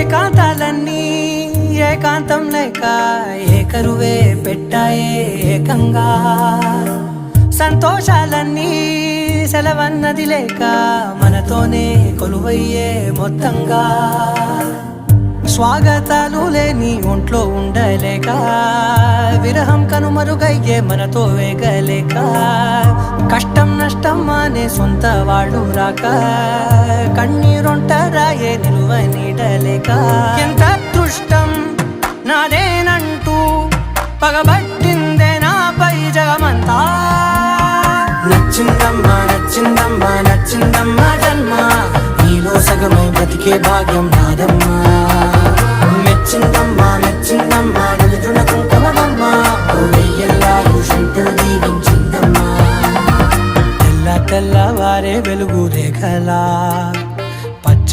ఏకాంతాలన్నీ ఏకాంతం లేక ఏకరువే పెట్టాయే ఏకంగా సంతోషాలన్నీ సెలవన్నది లేక మనతోనే కొలువయ్యే మొత్తంగా స్వాగతాలు లేని ఒంట్లో ఉండలేక విరహం కనుమరుగయ్యే మనతో వేగలేక కష్టం నష్టం అనే సొంత వాళ్ళు రాక కన్నీరొంటరాయే నిలువ నీడలేక ఎంత అదృష్టం నాదేనంటూ పగబట్టిందే నాపై జగమంతా నచ్చిందమ్మా నచ్చిందమ్మా నచ్చిందమ్మా జన్మ నీలో సగమై బ్రతికే భాగ్యం నాదమ్మా మెచ్చిందమ్మా మెచ్చిందమ్మా నిలుచున్న కుంకుమమ్మా వెయ్యల్లా శంకరు దీవించిందమ్మా తెల్లవారే వెలుగు రేఖలా పచ్చ